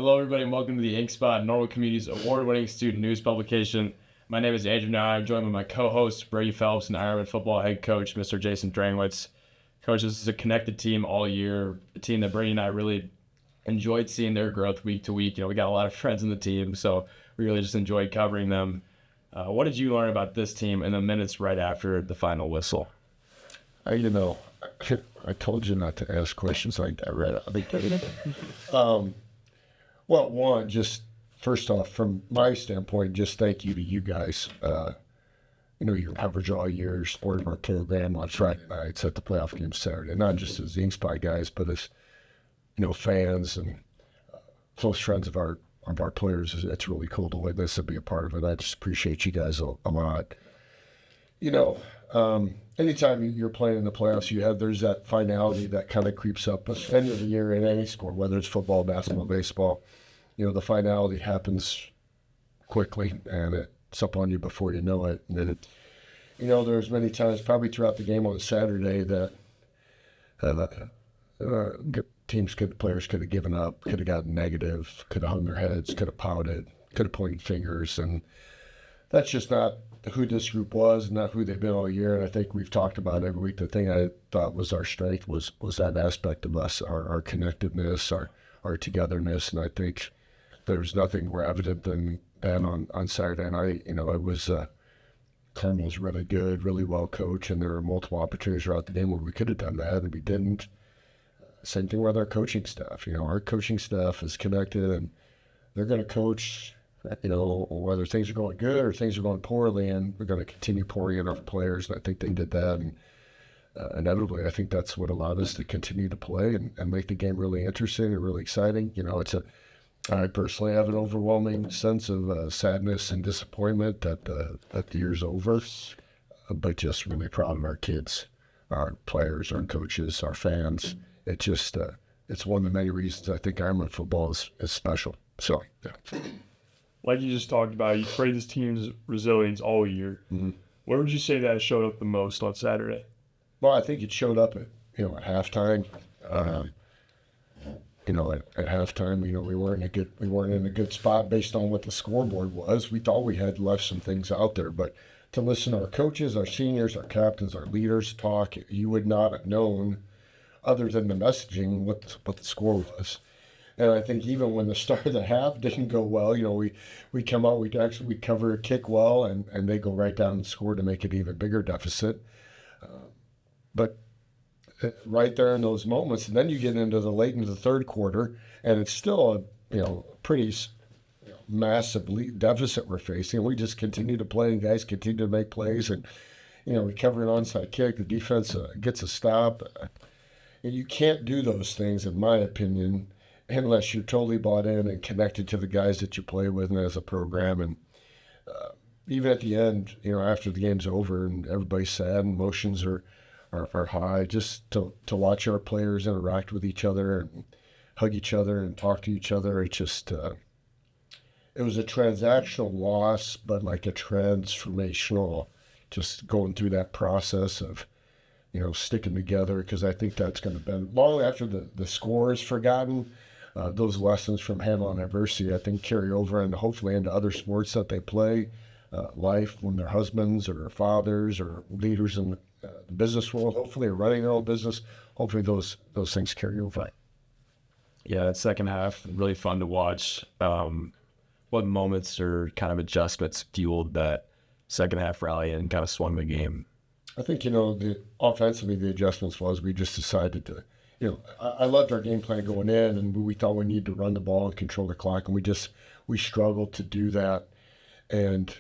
Hello, everybody, and welcome to the Inkspot, Normal Community's award-winning student news publication. My name is Andrew Naour. I'm joined by my co-hosts, Brady, Phelps, and Ironmen football head coach, Mr. Jason Drengwitz. Coach, this is a connected team all year, a team that Brady and I really enjoyed seeing their growth week to week. We got a lot of friends in the team, so we really just enjoyed covering them. What did you learn about this team in the minutes right after the final whistle? I told you not to ask questions like that, right? Well, one, just first off, from my standpoint, just thank you to you guys. Your coverage all year, supporting our program on Friday nights at the playoff game Saturday, not just as the Inkspot guys, but as, fans and close friends of our players. It's really cool to witness and be a part of it. I just appreciate you guys a lot. Anytime you're playing in the playoffs, there's that finality that kind of creeps up at the end of the year in any sport, whether it's football, basketball, baseball. The finality happens quickly, and it's up on you before you know it. And then there's many times, probably throughout the game on Saturday, that players could have given up, could have gotten negative, could have hung their heads, could have pouted, could have pointed fingers, and that's just not who this group was, not who they've been all year. And I think we've talked about every week. The thing I thought was our strength was that aspect of us, our connectedness, our togetherness. And I think there's nothing more evident than that on Saturday night. It was Carmel's really good, really well coached, and there were multiple opportunities throughout the game where we could have done that, and we didn't. Same thing with our coaching staff. Our coaching staff is connected, and they're going to coach, whether things are going good or things are going poorly, and we're going to continue pouring in our players. And I think they did that, and inevitably, I think that's what allowed us to continue to play and make the game really interesting and really exciting. I personally have an overwhelming sense of sadness and disappointment that the year's over, but just really proud of our kids, our players, our coaches, our fans. It's just, it's one of the many reasons I think Ironmen football is special. So, yeah. Like you just talked about, you played this team's resilience all year. Mm-hmm. Where would you say that showed up the most on Saturday? Well, I think it showed up at halftime. At halftime, we weren't in a good spot based on what the scoreboard was. We thought we had left some things out there, but to listen to our coaches, our seniors, our captains, our leaders talk, you would not have known, other than the messaging, what the score was. And I think even when the start of the half didn't go well, we come out, we cover a kick well, and they go right down and score to make it even bigger deficit. But right there in those moments, and then you get into the late into the third quarter, and it's still a pretty massive deficit we're facing. We just continue to play, and guys continue to make plays, and we cover an onside kick. The defense gets a stop. And you can't do those things, in my opinion, unless you're totally bought in and connected to the guys that you play with and as a program. And even at the end, after the game's over and everybody's sad and emotions are high, just to watch our players interact with each other and hug each other and talk to each other, it just it was a transactional loss, but like a transformational, just going through that process of sticking together, because I think that's going to be long after the score is forgotten. Those lessons from handling adversity, I think, carry over and hopefully into other sports that they play, life, when they're husbands or fathers or leaders in the business world, hopefully, are running their own business. Hopefully those things carry over. Yeah, that second half, really fun to watch. What moments or kind of adjustments fueled that second half rally and kind of swung the game? I think, offensively, the adjustments was we just decided to, I loved our game plan going in, and we thought we needed to run the ball and control the clock, and we struggled to do that. And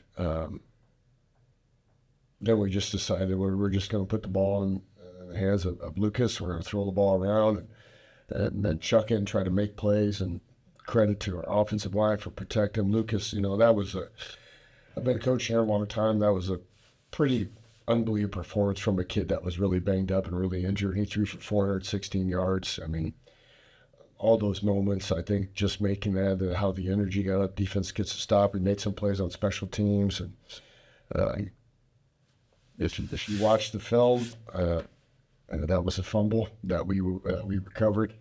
then we just decided we're just going to put the ball in the hands of Lucas. We're going to throw the ball around and then chuck in, try to make plays, and credit to our offensive line for protecting Lucas. That was I've been coaching here a long time. That was a pretty unbelievable performance from a kid that was really banged up and really injured. He threw for 416 yards. I mean, all those moments, I think, just making that, how the energy got up, defense gets a stop. We made some plays on special teams. And if you watch the film, that was a fumble that we recovered.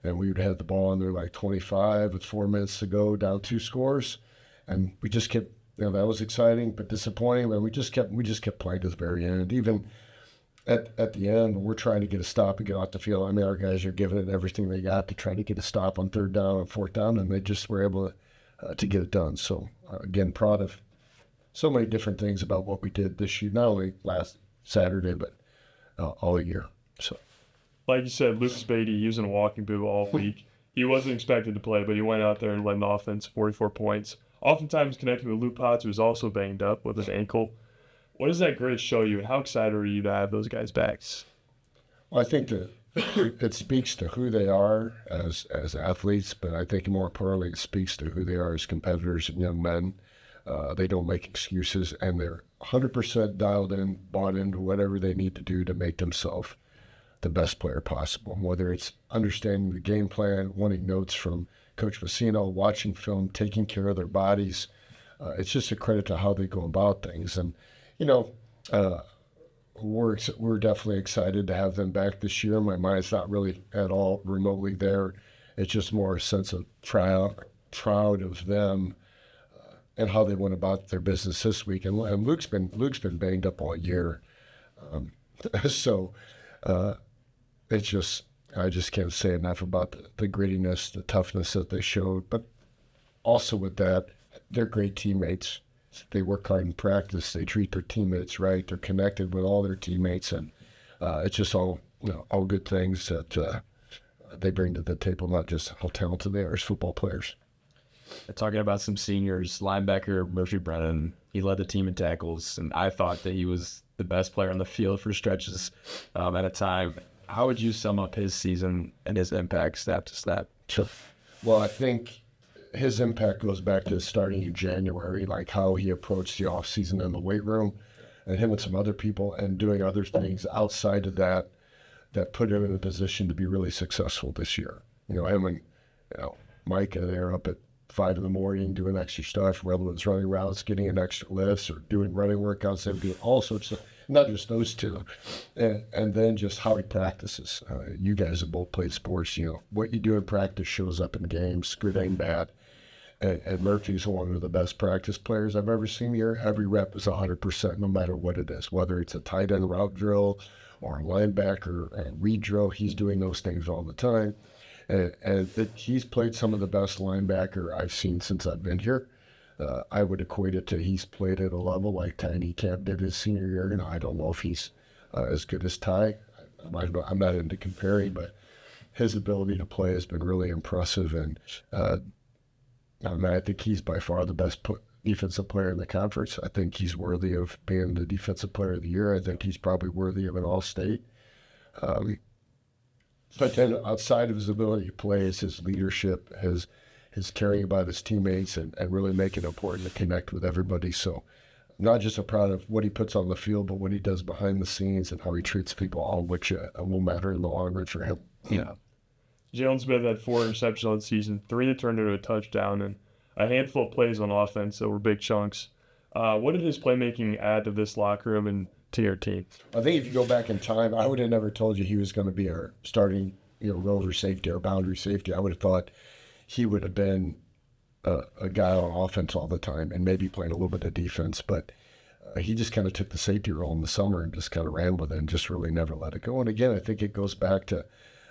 and we would have the ball under like 25 with 4 minutes to go, down 2 scores, and we just kept. That was exciting but disappointing. But we just kept playing to the very end. Even at the end, when we're trying to get a stop and get off the field, I mean, our guys are giving it everything they got to try to get a stop on 3rd down and 4th down, and they just were able to get it done. So again, proud of so many different things about what we did this year, not only last Saturday but all year. So, like you said, Lucas Brady, he was in a walking boot all week. He wasn't expected to play, but he went out there and led an offense 44 points. Oftentimes connected with Luke Potts, who was also banged up with his ankle. What does that grit show you, and how excited are you to have those guys back? Well, I think that it speaks to who they are as athletes, but I think more importantly, it speaks to who they are as competitors and young men. They don't make excuses, and they're 100% dialed in, bought into whatever they need to do to make themselves the best player possible, whether it's understanding the game plan, wanting notes from Coach Messino, watching film, taking care of their bodies. It's just a credit to how they go about things. And, we're definitely excited to have them back this year. My mind's not really at all remotely there. It's just more a sense of proud of them and how they went about their business this week. And Luke's been banged up all year. So it's just, I just can't say enough about the grittiness, the toughness that they showed. But also with that, they're great teammates. They work hard in practice. They treat their teammates right. They're connected with all their teammates, and it's just all good things that they bring to the table. Not just how talented they are as football players. Talking about some seniors, linebacker Murphy Brennan, he led the team in tackles, and I thought that he was the best player on the field for stretches at a time. How would you sum up his season and his impact snap to snap? Sure. Well, I think his impact goes back to starting in January, like how he approached the offseason in the weight room, and him and some other people, and doing other things outside of that put him in a position to be really successful this year. Him and Mike, they're up at 5 a.m. doing extra stuff, whether it's running routes, getting an extra lifts, or doing running workouts. They're doing all sorts of, not just those two. And then just how he practices. You guys have both played sports. What you do in practice shows up in games, good and bad. And Murphy's one of the best practice players I've ever seen here. Every rep is 100%, no matter what it is, whether it's a tight end route drill or a linebacker read drill. He's doing those things all the time. And he's played some of the best linebacker I've seen since I've been here. I would equate it to he's played at a level like Tiny Camp did his senior year. I don't know if he's as good as Ty. I'm not into comparing, but his ability to play has been really impressive. And I think he's by far the best defensive player in the conference. I think he's worthy of being the defensive player of the year. I think he's probably worthy of an All-State. But then outside of his ability to play is his leadership, his caring about his teammates, and really making it important to connect with everybody. So not just proud of what he puts on the field, but what he does behind the scenes and how he treats people, all which will matter in the long run for him. Jalen Smith had 4 interceptions on the season, 3 that turned into a touchdown, and a handful of plays on offense that were big chunks. What did his playmaking add to this locker room and to your team? I think if you go back in time, I would have never told you he was going to be our starting, rover safety or boundary safety. I would have thought he would have been a guy on offense all the time and maybe playing a little bit of defense. But he just kind of took the safety role in the summer and just kind of ran with it and just really never let it go. And again, I think it goes back to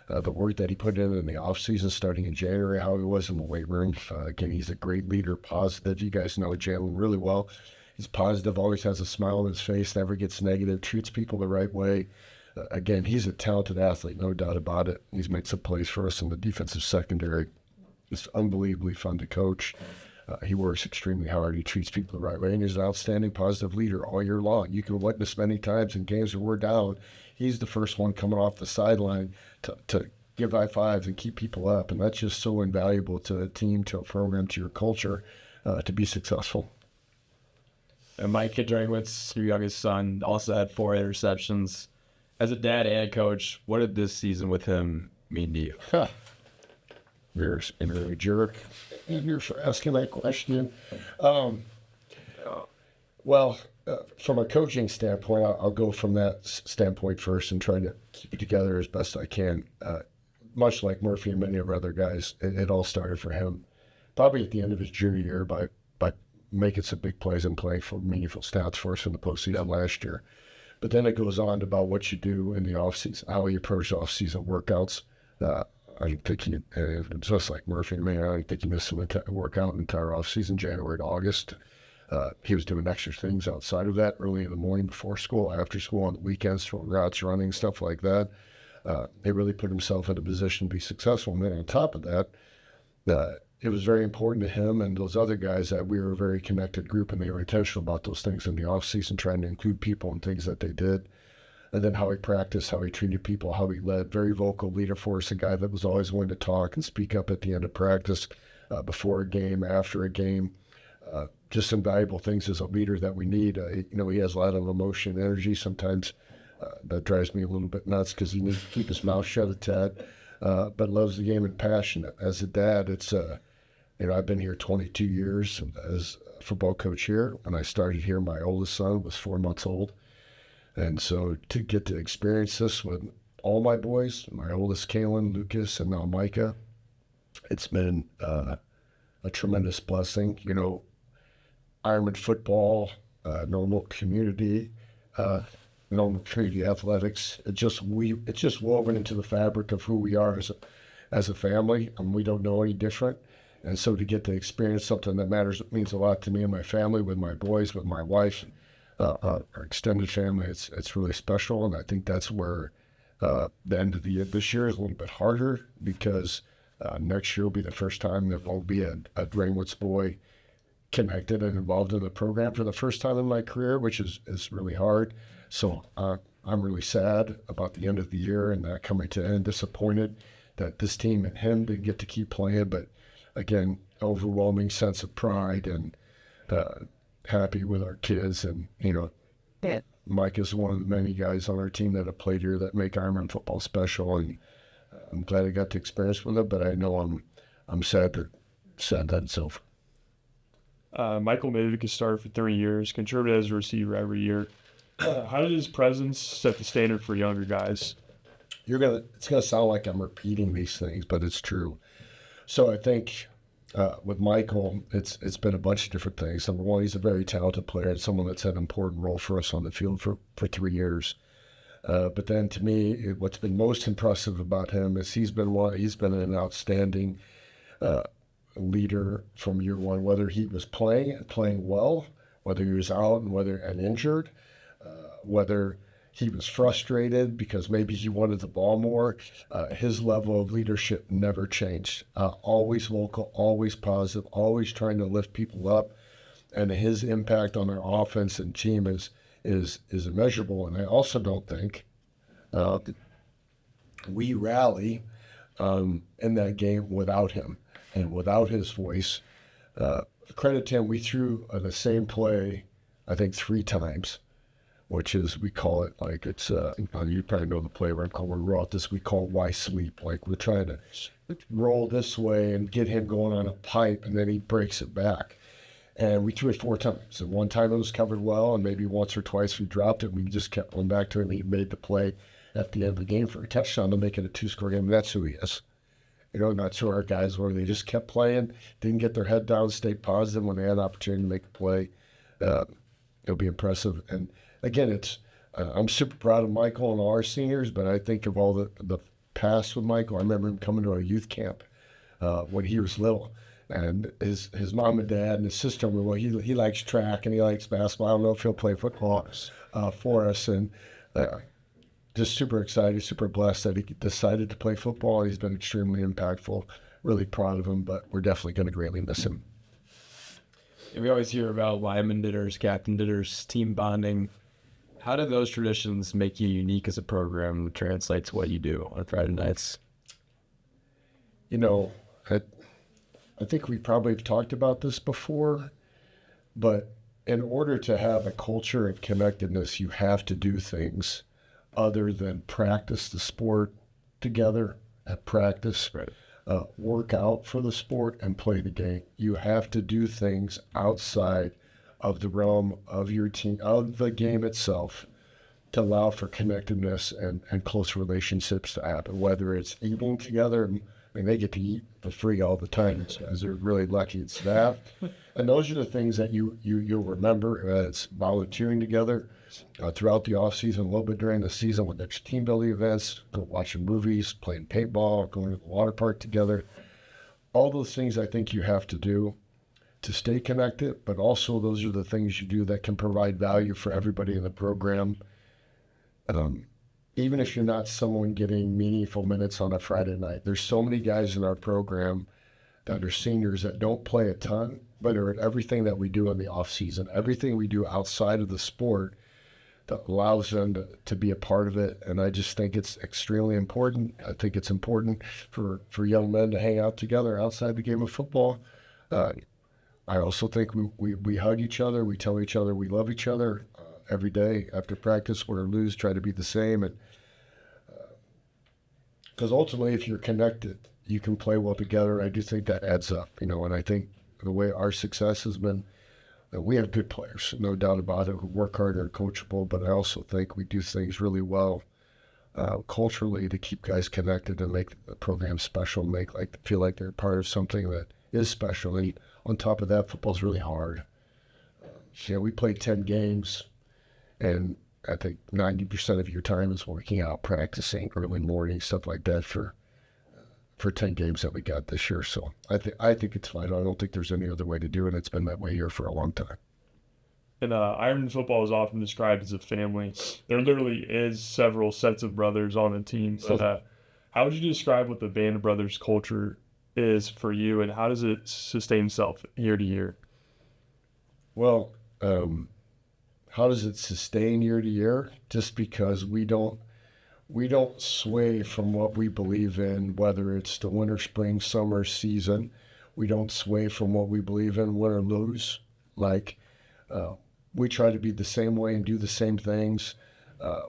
the work that he put in the offseason starting in January, how he was in the weight room. Again, he's a great leader, positive. You guys know Jalen really well. He's positive, always has a smile on his face, never gets negative, treats people the right way. Again, he's a talented athlete, no doubt about it. He's made some plays for us in the defensive secondary. It's unbelievably fun to coach. He works extremely hard. He treats people the right way, and he's an outstanding positive leader all year long. You can witness many times in games where we're down, he's the first one coming off the sideline to give high fives and keep people up, and that's just so invaluable to a team, to a program, to your culture to be successful. And Mike Drengwitz, your youngest son, also had 4 interceptions. As a dad and coach, what did this season with him mean to you? You're a jerk. You're for asking that question. Well, from a coaching standpoint, I'll go from that standpoint first and try to keep it together as best I can. much like Murphy and many of our other guys, it all started for him probably at the end of his junior year by making some big plays and playing for meaningful stats for us in the postseason last year. But then it goes on about what you do in the offseason, how you approach off-season workouts. I think he, just like Murphy, man, I think he missed some workout the entire offseason, January to August. He was doing extra things outside of that, early in the morning, before school, after school, on the weekends, short routes, running, stuff like that. He really put himself in a position to be successful. And then on top of that, it was very important to him and those other guys that we were a very connected group, and they were intentional about those things in the off-season, trying to include people and things that they did. And then how he practiced, how he treated people, how he led. Very vocal leader for us, a guy that was always willing to talk and speak up at the end of practice, before a game, after a game. Just some valuable things as a leader that we need. He has a lot of emotion and energy. Sometimes that drives me a little bit nuts because he needs to keep his mouth shut a tad, but loves the game and passionate. As a dad, it's I've been here 22 years as a football coach here. When I started here, my oldest son was 4 months old. And so to get to experience this with all my boys, my oldest Kalen, Lucas, and now Micah, it's been a tremendous blessing. Ironman football, normal community athletics. It's just woven into the fabric of who we are as a family, and we don't know any different. And so to get to experience something that means a lot to me and my family, with my boys, with my wife, our extended family, it's really special. And I think that's where the end of the year this year is a little bit harder, because next year will be the first time that I'll be a Drengwitz boy connected and involved in the program for the first time in my career, which is really hard. So I'm really sad about the end of the year and that coming to end, disappointed that this team and him didn't get to keep playing. But again, overwhelming sense of pride and happy with our kids. And, Mike is one of the many guys on our team that have played here that make Ironman football special. And I'm glad I got to experience with it, but I know I'm sad that it's over. Michael Mavick has started for 3 years, contributed as a receiver every year. How did his presence set the standard for younger guys? It's gonna sound like I'm repeating these things, but it's true. So I think with Michael, it's been a bunch of different things. Number one, he's a very talented player and someone that's had an important role for us on the field for 3 years. But then to me, what's been most impressive about him is he's been an outstanding leader from year one, whether he was playing well, whether he was out and injured, whether he was frustrated because maybe he wanted the ball more. His level of leadership never changed. Always vocal, always positive, always trying to lift people up. And his impact on our offense and team is immeasurable. And I also don't think we rally in that game without him and without his voice. Credit to him, we threw the same play, I think, 3 times, which is, we call it, like, it's, you probably know the play where we wrote this, we call it why sweep. Like, we're trying to roll this way and get him going on a pipe, and then he breaks it back. And we threw it 4 times. And one time it was covered well, and maybe once or twice we dropped it. We just kept going back to it, and he made the play at the end of the game for a touchdown to make it a 2-score game. And that's who he is. That's who our guys were. They just kept playing, didn't get their head down, stayed positive when they had an opportunity to make a play. It'll be impressive. And again, I'm super proud of Michael and all our seniors, but I think of all the past with Michael. I remember him coming to our youth camp when he was little. And his mom and dad and his sister were, well, he likes track and he likes basketball. I don't know if he'll play football for us. And just super excited, super blessed that he decided to play football. He's been extremely impactful. Really proud of him, but we're definitely going to greatly miss him. And we always hear about lineman dinners, captain dinners, team bonding. How do those traditions make you unique as a program and translate to what you do on Friday nights? I think we probably have talked about this before, but in order to have a culture of connectedness, you have to do things other than practice the sport together at practice, right. Work out for the sport and play the game. You have to do things outside of the realm of your team, of the game itself, to allow for connectedness and close relationships to happen, whether it's eating together. I mean, they get to eat for free all the time. These guys are really lucky it's that. And those are the things that you'll remember. It's volunteering together throughout the off season, a little bit during the season with there's team building events, go watching movies, playing paintball, going to the water park together. All those things I think you have to do to stay connected, but also those are the things you do that can provide value for everybody in the program. Even if you're not someone getting meaningful minutes on a Friday night, there's so many guys in our program that are seniors that don't play a ton, but are at everything that we do in the off season, everything we do outside of the sport that allows them to be a part of it. And I just think it's extremely important. I think it's important for young men to hang out together outside the game of football. I also think we hug each other. We tell each other we love each other every day after practice, win or lose, try to be the same. And because ultimately, if you're connected, you can play well together. I do think that adds up, and I think the way our success has been, we have good players, no doubt about it, who work hard and are coachable, but I also think we do things really well culturally to keep guys connected and make the program special, feel like they're part of something that is special. And on top of that, football's really hard. We play 10 games, and I think 90% of your time is working out, practicing, early morning, stuff like that for 10 games that we got this year. So I think it's fine. I don't think there's any other way to do it. It's been that way here for a long time. And Ironman football is often described as a family. There literally is several sets of brothers on a team. But how would you describe what the Band of Brothers culture is for you, and how does it sustain itself year to year? Well, how does it sustain year to year? Just because we don't sway from what we believe in, whether it's the winter, spring, summer season. We don't sway from what we believe in, win or lose. We try to be the same way and do the same things,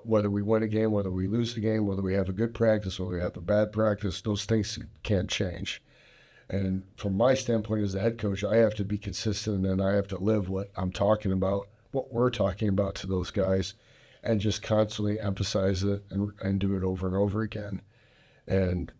whether we win a game, whether we lose the game, whether we have a good practice, whether we have a bad practice. Those things can't change. And from my standpoint as the head coach, I have to be consistent, and I have to live what I'm talking about, what we're talking about to those guys, and just constantly emphasize it and do it over and over again. And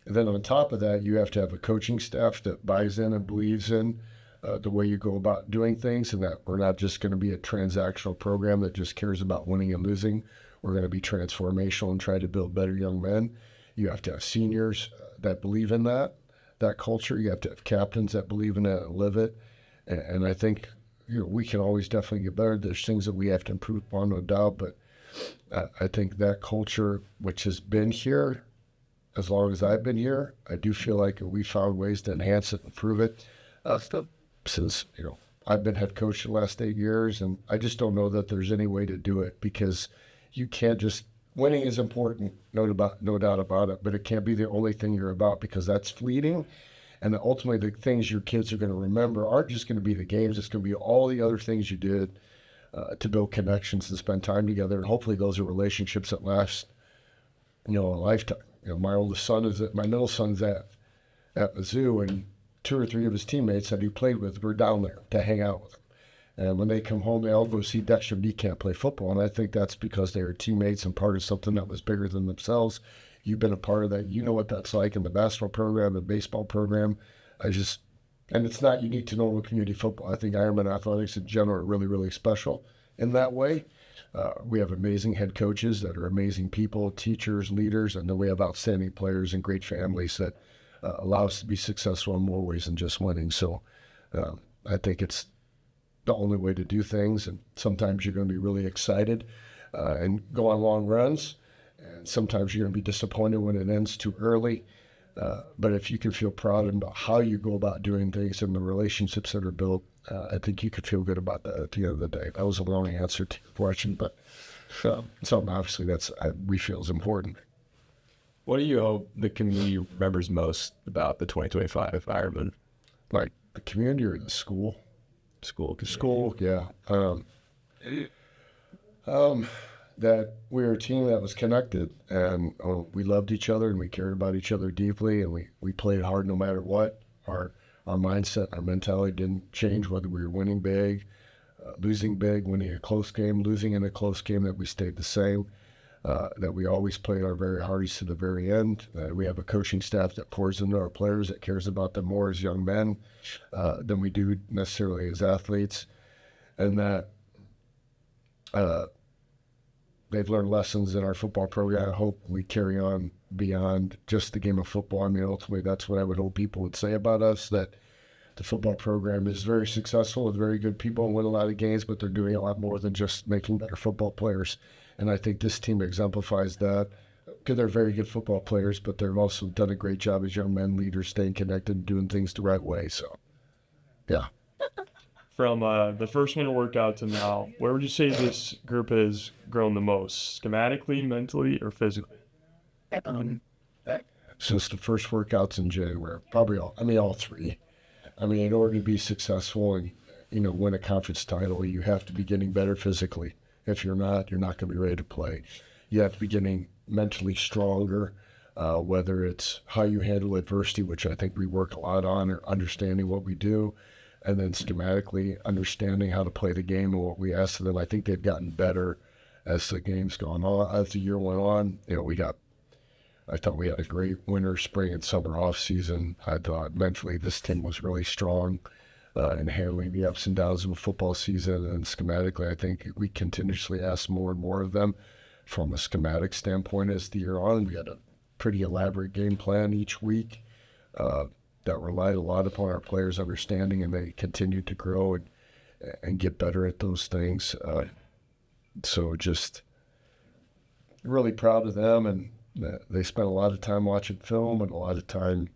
then on top of that, you have to have a coaching staff that buys in and believes in the way you go about doing things, and that we're not just going to be a transactional program that just cares about winning and losing. We're going to be transformational and try to build better young men. You have to have seniors that believe in that culture. You have to have captains that believe in it and live it. And I think we can always definitely get better. There's things that we have to improve upon, no doubt, but I think that culture, which has been here as long as I've been here, I do feel like we found ways to enhance it and improve it. Since I've been head coach the last 8 years, and I just don't know that there's any way to do it, because you can't just winning is important, no doubt about it, but it can't be the only thing you're about, because that's fleeting. And ultimately, the things your kids are going to remember aren't just going to be the games. It's going to be all the other things you did to build connections and spend time together. And hopefully those are relationships that last, a lifetime. My middle son's at Mizzou, and 2 or 3 of his teammates that he played with were down there to hang out with him. And when they come home, they all go see Dexter, and he can't play football. And I think that's because they were teammates and part of something that was bigger than themselves. You've been a part of that. You know what that's like in the basketball program, the baseball program. And it's not unique to Normal Community Football. I think Ironman athletics in general are really, really special in that way. We have amazing head coaches that are amazing people, teachers, leaders, and then we have outstanding players and great families that allow us to be successful in more ways than just winning. So I think it's the only way to do things. And sometimes you're going to be really excited and go on long runs. And sometimes you're going to be disappointed when it ends too early. But if you can feel proud about how you go about doing things and the relationships that are built, I think you could feel good about that at the end of the day. That was a long answer to your question, but something obviously we feel is important. What do you hope the community remembers most about the 2025 Ironman? Like the community or the school? School, yeah. That we were a team that was connected, and we loved each other, and we cared about each other deeply, and we played hard no matter what. Our mindset, our mentality didn't change whether we were winning big losing big, winning a close game, losing in a close game, that we stayed the same, that we always played our very hardest to the very end. We have a coaching staff that pours into our players, that cares about them more as young men than we do necessarily as athletes, and that they've learned lessons in our football program. I hope we carry on beyond just the game of football. I mean, ultimately, that's what I would hope people would say about us, that the football program is very successful with very good people and win a lot of games, but they're doing a lot more than just making better football players. And I think this team exemplifies that, because they're very good football players, but they've also done a great job as young men leaders, staying connected and doing things the right way. So, yeah. From the first winter workout to now, where would you say this group has grown the most, schematically, mentally, or physically? Since the first workouts in January, probably all three. I mean, in order to be successful and, win a conference title, you have to be getting better physically. If you're not going to be ready to play. You have to be getting mentally stronger, whether it's how you handle adversity, which I think we work a lot on, or understanding what we do, and then schematically understanding how to play the game and what we ask of them. I think they've gotten better as the game's gone on. As the year went on, I thought we had a great winter, spring, and summer off season. I thought mentally this team was really strong in handling the ups and downs of a football season. And schematically, I think we continuously asked more and more of them from a schematic standpoint as the year on. We had a pretty elaborate game plan each week that relied a lot upon our players' understanding, and they continued to grow and get better at those things. So just really proud of them, and they spent a lot of time watching film and a lot of time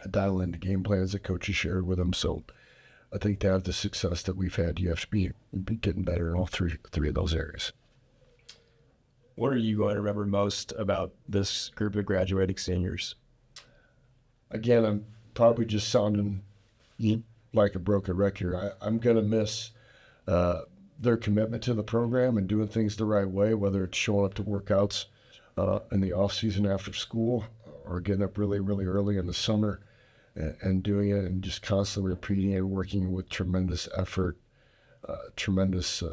dialing into game plans that coaches shared with them. So I think to have the success that we've had, you have to be getting better in all three of those areas. What are you going to remember most about this group of graduating seniors? Again, I'm probably just sounding like a broken record. I'm going to miss their commitment to the program and doing things the right way, whether it's showing up to workouts in the off season after school, or getting up really, really early in the summer and doing it, and just constantly repeating it, working with tremendous effort, tremendous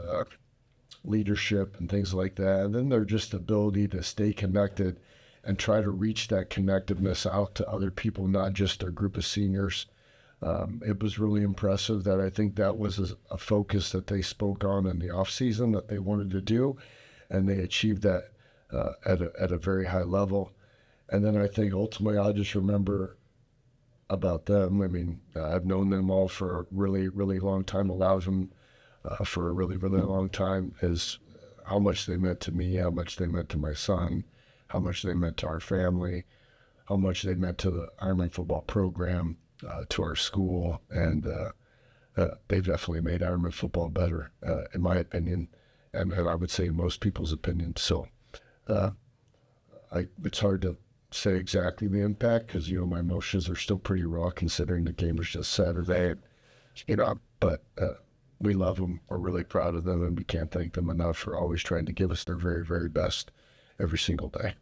leadership and things like that. And then their just ability to stay connected and try to reach that connectiveness out to other people, not just their group of seniors. It was really impressive. That I think that was a focus that they spoke on in the off season that they wanted to do, and they achieved that at a very high level. And then I think ultimately I'll just remember about them. I mean, I've known them all for a really, really long time, allowed them for a really, really long time, is how much they meant to me, how much they meant to my son, how much they meant to our family, how much they meant to the Ironmen football program, to our school, and they've definitely made Ironmen football better, in my opinion, and I would say in most people's opinion. So it's hard to say exactly the impact, because my emotions are still pretty raw considering the game was just Saturday, but we love them. We're really proud of them, and we can't thank them enough for always trying to give us their very, very best every single day.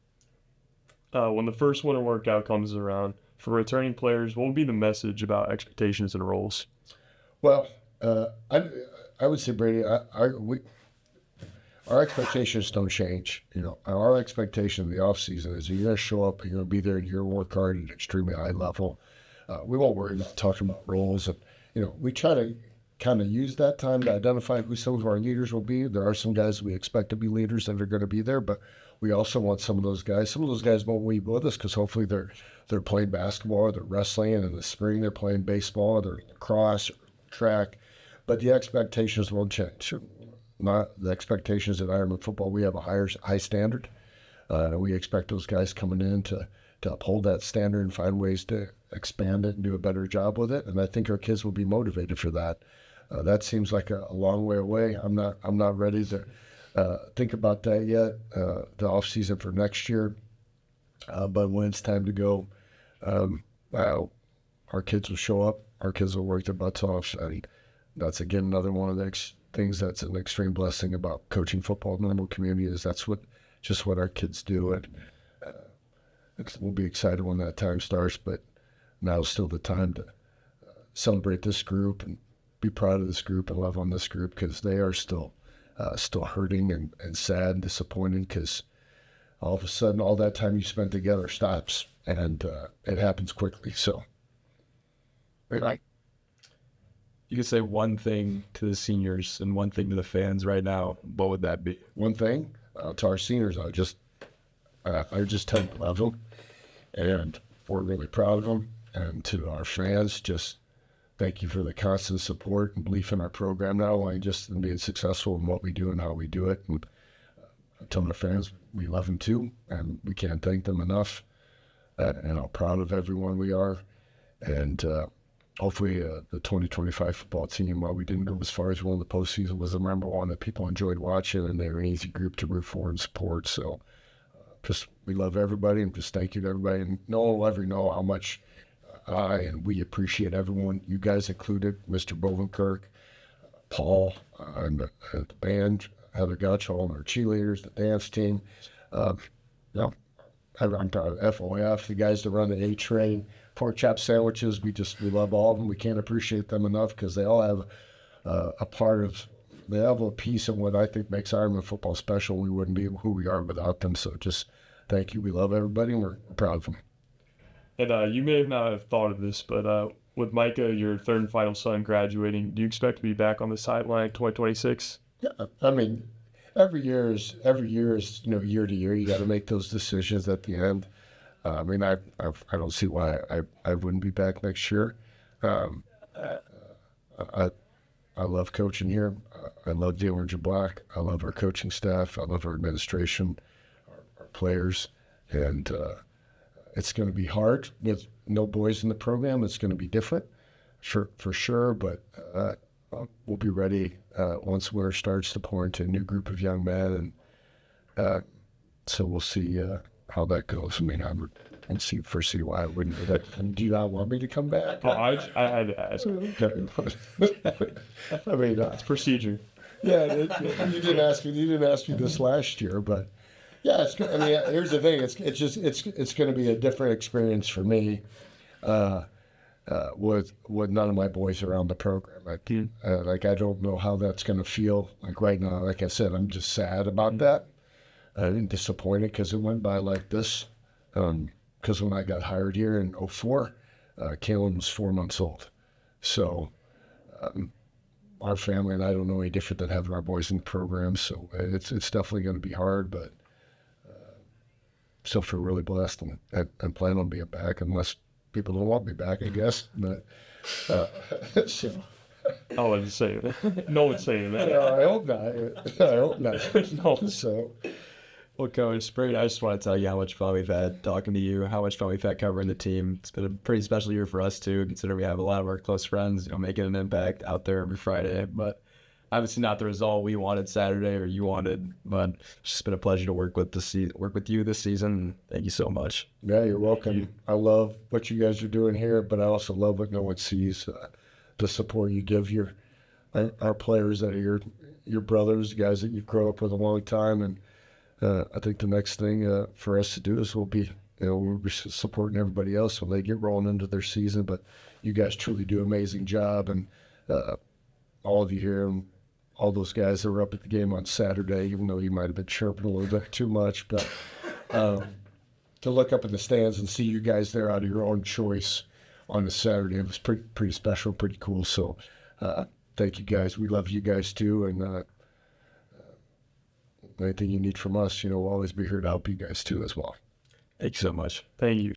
When the first winter workout comes around, for returning players, what would be the message about expectations and roles? Well, I would say, Brady, our expectations don't change. Our expectation in the off season is you're going to show up, you're going to be there, and you're going to work hard at an extremely high level. We won't worry about talking about roles, and we try to kind of use that time to identify who some of our leaders will be. There are some guys we expect to be leaders that are going to be there, but we also want some of those guys. Some of those guys won't be with us because hopefully they're playing basketball, or they're wrestling, and in the spring they're playing baseball, or they're lacrosse, or track. But the expectations won't change. Not the expectations at Ironman football. We have a high standard. We expect those guys coming in to uphold that standard and find ways to expand it and do a better job with it. And I think our kids will be motivated for that. That seems like a long way away. I'm not ready to think about that yet. The off season for next year, but when it's time to go, our kids will show up. Our kids will work their butts off. And that's again another one of the things that's an extreme blessing about coaching football in the Normal community, is that's what our kids do. And we'll be excited when that time starts. But now's still the time to celebrate this group and be proud of this group and love on this group because they are still hurting and sad and disappointed because all of a sudden all that time you spent together stops and it happens quickly. So, You could say one thing to the seniors and one thing to the fans right now. What would that be? one thing to our seniors, I just tell them love them, and we're really proud of them. And to our fans, just thank you for the constant support and belief in our program, not only just in being successful in what we do and how we do it. And telling the fans we love them too, and we can't thank them enough. And how proud of everyone we are. And hopefully the 2025 football team, while we didn't go as far as we won the postseason, was the number one that people enjoyed watching, and they were an easy group to root for and support. So just we love everybody, and just thank you to everybody. And no one will ever know how much I and we appreciate everyone, you guys included, Mr. Bovenkirk, Paul, and the band, Heather Gutchall, and our cheerleaders, the dance team. I'm proud of FOF, the guys that run the A train, pork chop sandwiches. We love all of them. We can't appreciate them enough because they all have they have a piece of what I think makes Ironman football special. We wouldn't be who we are without them. So just thank you. We love everybody, and we're proud of them. And you may have not have thought of this, but with Micah, your third and final son, graduating, do you expect to be back on the sideline 2026? Yeah, I mean, every year is year to year. You got to make those decisions at the end. I mean, I don't see why I wouldn't be back next year. I love coaching here. I love the orange and black. I love our coaching staff. I love our administration, our players, and it's going to be hard with no boys in the program. It's going to be different, for sure. But we'll be ready once winter starts to pour into a new group of young men, and so we'll see how that goes. I mean, I don't foresee why I wouldn't do that. Do you not want me to come back? Well, I had to ask. I mean, It's procedure. yeah, you didn't ask me this last year, but yeah, it's good. I mean, here's the thing: it's going to be a different experience for me with none of my boys around the program. I don't know how that's going to feel. Like right now, like I said, I'm just sad about that. I'm disappointed because it went by like this. Because when I got hired here in 2004, Kalen was 4 months old. So our family and I don't know any different than having our boys in the program. So it's definitely going to be hard, but still feel really blessed and plan on being back unless people don't want me back, I guess. But so. I wasn't saying that. No one's saying that. I hope not. I hope not. No. So. Well, Coach Brady, I just want to tell you how much fun we've had talking to you, how much fun we've had covering the team. It's been a pretty special year for us, too, considering we have a lot of our close friends, making an impact out there every Friday. But obviously not the result we wanted Saturday or you wanted, but it's just been a pleasure to work with you this season. Thank you so much. Yeah, you're welcome. I love what you guys are doing here, but I also love what no one sees, the support you give our players that are your brothers, guys that you've grown up with a long time, and I think the next thing for us to do is we'll be supporting everybody else when they get rolling into their season. But you guys truly do an amazing job, and all of you here and all those guys that were up at the game on Saturday, even though you might have been chirping a little bit too much, but to look up in the stands and see you guys there out of your own choice on the Saturday, it was pretty special, pretty cool. So thank you guys. We love you guys too, and anything you need from us, we'll always be here to help you guys too as well. Thank you so much. Thank you.